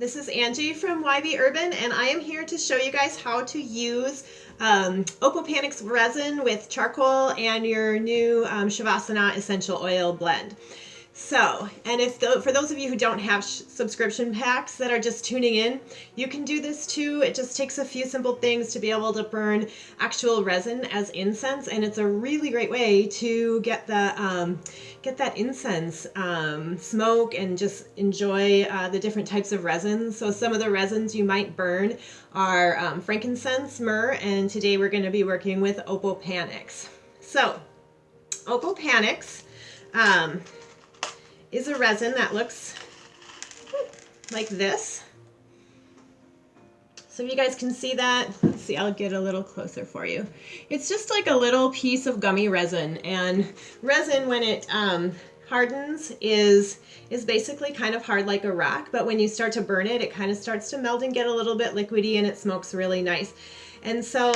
This is Angie from YB Urban, and I am here to show you guys how to use opal panax resin with charcoal and your new Shavasana essential oil blend. So, and for those of you who don't have subscription packs that are just tuning in, you can do this too. It just takes a few simple things to be able to burn actual resin as incense, and it's a really great way to get that incense smoke and just enjoy the different types of resins. So some of the resins you might burn are frankincense, myrrh, and today we're going to be working with opal panax. So, opal panax is a resin that looks like this. So if you guys can see that, let's see, I'll get a little closer for you. It's just like a little piece of gummy resin, and resin when it hardens is basically kind of hard like a rock, but when you start to burn it, it kind of starts to melt and get a little bit liquidy, and it smokes really nice. And so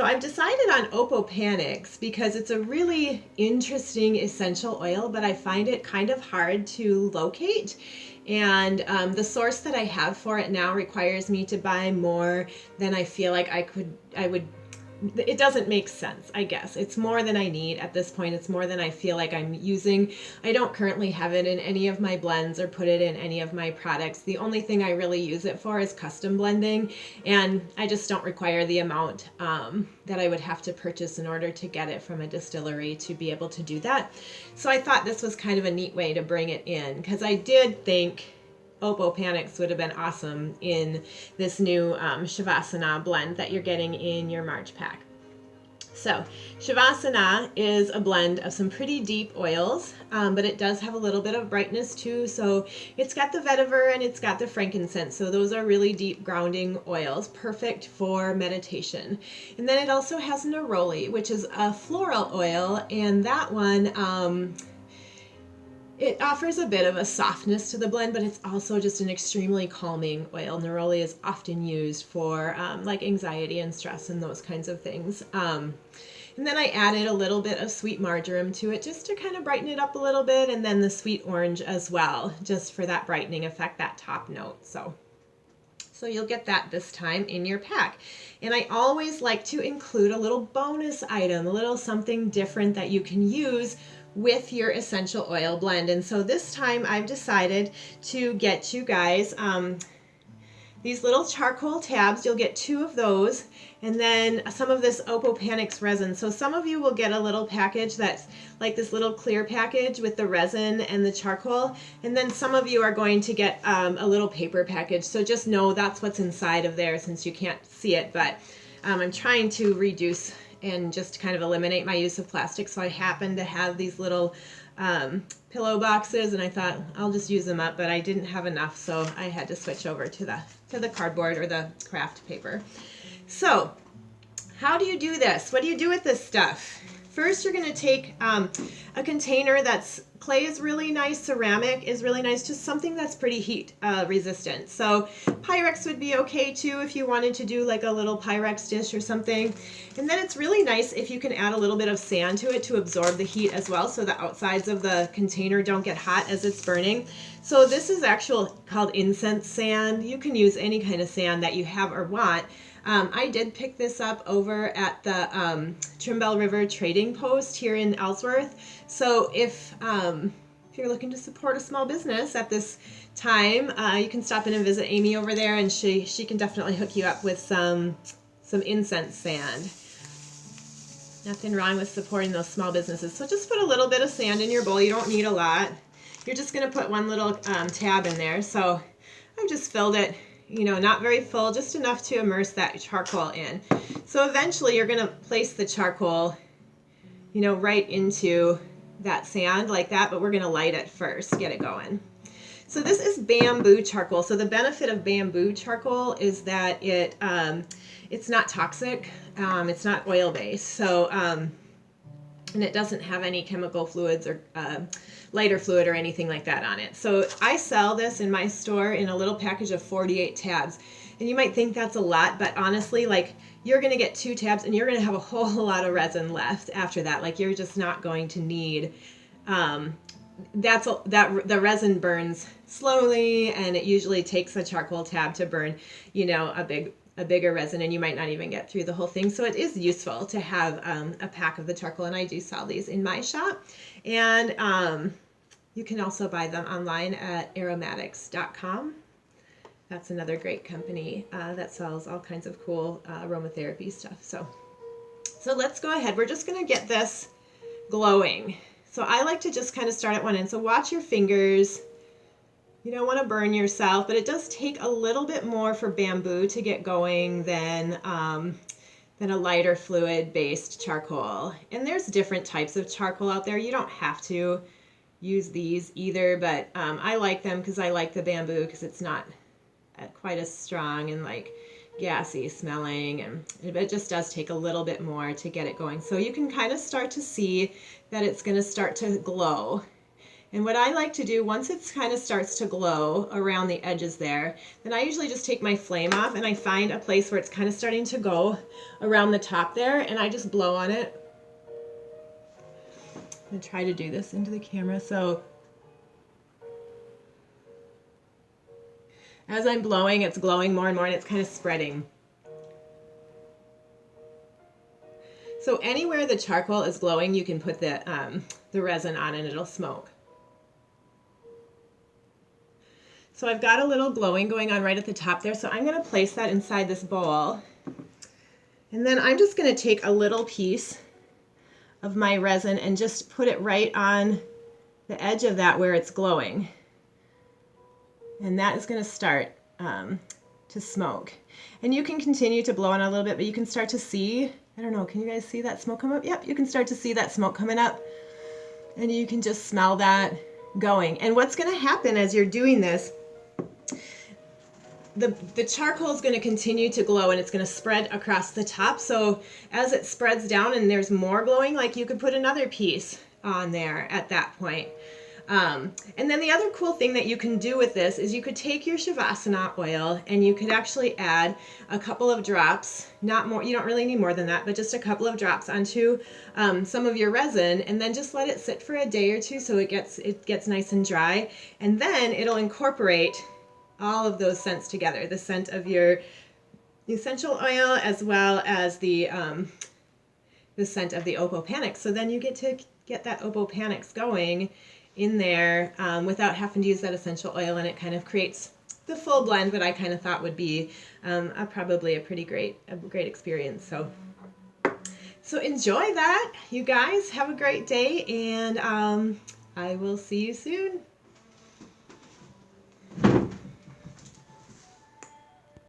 I've decided on opal panax because it's a really interesting essential oil, but I find it kind of hard to locate. And the source that I have for it now requires me to buy more than I feel like I would. It doesn't make sense, I guess. It's more than I need at this point. It's more than I feel like I'm using. I don't currently have it in any of my blends or put it in any of my products. The only thing I really use it for is custom blending, and I just don't require the amount that I would have to purchase in order to get it from a distillery to be able to do that. So I thought this was kind of a neat way to bring it in, because I did think opal panax would have been awesome in this new Shavasana blend that you're getting in your March pack. So Shavasana is a blend of some pretty deep oils, but it does have a little bit of brightness too. So it's got the vetiver and it's got the frankincense. So those are really deep grounding oils, perfect for meditation. And then it also has neroli, which is a floral oil, and that one, it offers a bit of a softness to the blend, but it's also just an extremely calming oil. Neroli is often used for like anxiety and stress and those kinds of things. And then I added a little bit of sweet marjoram to it just to kind of brighten it up a little bit, and then the sweet orange as well, just for that brightening effect, that top note. So you'll get that this time in your pack. And I always like to include a little bonus item, a little something different that you can use with your essential oil blend. And so this time I've decided to get you guys these little charcoal tabs. You'll get 2 of those, and then some of this opal panax resin. So some of you will get a little package that's like this little clear package with the resin and the charcoal, and then some of you are going to get a little paper package. So just know that's what's inside of there, since you can't see it, but I'm trying to reduce and just kind of eliminate my use of plastic. So I happen to have these little pillow boxes, and I thought I'll just use them up, but I didn't have enough, so I had to switch over to the cardboard or the craft paper. So how do you do this? What do you do with this stuff? First, you're going to take a container that's clay is really nice, ceramic is really nice, just something that's pretty heat resistant. So Pyrex would be okay too if you wanted to do like a little Pyrex dish or something. And then it's really nice if you can add a little bit of sand to it to absorb the heat as well, so the outsides of the container don't get hot as it's burning. So this is called incense sand. You can use any kind of sand that you have or want. I did pick this up over at the Trimble River Trading Post here in Ellsworth. So if you're looking to support a small business at this time, you can stop in and visit Amy over there, and she can definitely hook you up with some incense sand. Nothing wrong with supporting those small businesses. So just put a little bit of sand in your bowl. You don't need a lot. You're just going to put one little tab in there. So I've just filled it, not very full, just enough to immerse that charcoal in. So eventually you're going to place the charcoal, right into that sand like that, but we're going to light it first, get it going. So this is bamboo charcoal. So the benefit of bamboo charcoal is that it's not toxic, it's not oil-based, so and it doesn't have any chemical fluids or lighter fluid or anything like that on it. So I sell this in my store in a little package of 48 tabs. And you might think that's a lot, but honestly, like, you're going to get 2 tabs and you're going to have a whole lot of resin left after that. Like, you're just not going to need the resin burns slowly, and it usually takes a charcoal tab to burn, you know, a bigger resin, and you might not even get through the whole thing. So it is useful to have a pack of the charcoal, and I do sell these in my shop. And you can also buy them online at aromatics.com. That's another great company that sells all kinds of cool aromatherapy stuff. So let's go ahead. We're just going to get this glowing. So I like to just kind of start at one end. So watch your fingers. You don't want to burn yourself, but it does take a little bit more for bamboo to get going than a lighter fluid-based charcoal. And there's different types of charcoal out there. You don't have to use these either, but I like them because I like the bamboo because it's not quite as strong and like gassy smelling, and it just does take a little bit more to get it going. So you can kind of start to see that it's going to start to glow. And what I like to do, once it kind of starts to glow around the edges there, then I usually just take my flame off and I find a place where it's kind of starting to go around the top there, and I just blow on it. I'm going to try to do this into the camera. So as I'm blowing, it's glowing more and more, and it's kind of spreading. So anywhere the charcoal is glowing, you can put the resin on and it'll smoke. So I've got a little glowing going on right at the top there, so I'm going to place that inside this bowl. And then I'm just going to take a little piece of my resin and just put it right on the edge of that where it's glowing. And that is going to start to smoke. And you can continue to blow on a little bit, but you can start to see, I don't know, can you guys see that smoke come up? Yep, you can start to see that smoke coming up. And you can just smell that going. And what's going to happen as you're doing this, the charcoal is going to continue to glow, and it's going to spread across the top. So as it spreads down and there's more glowing, like you could put another piece on there at that point. And then the other cool thing that you can do with this is you could take your Shavasana oil and you could actually add a couple of drops, not more, you don't really need more than that, but just a couple of drops onto some of your resin, and then just let it sit for a day or two so it gets nice and dry. And then it'll incorporate all of those scents together, the scent of your essential oil as well as the scent of the opal panax. So then you get to get that opal panax going in there without having to use that essential oil, and it kind of creates the full blend that I kind of thought would be probably a pretty great experience. So enjoy that, you guys. Have a great day, and I will see you soon.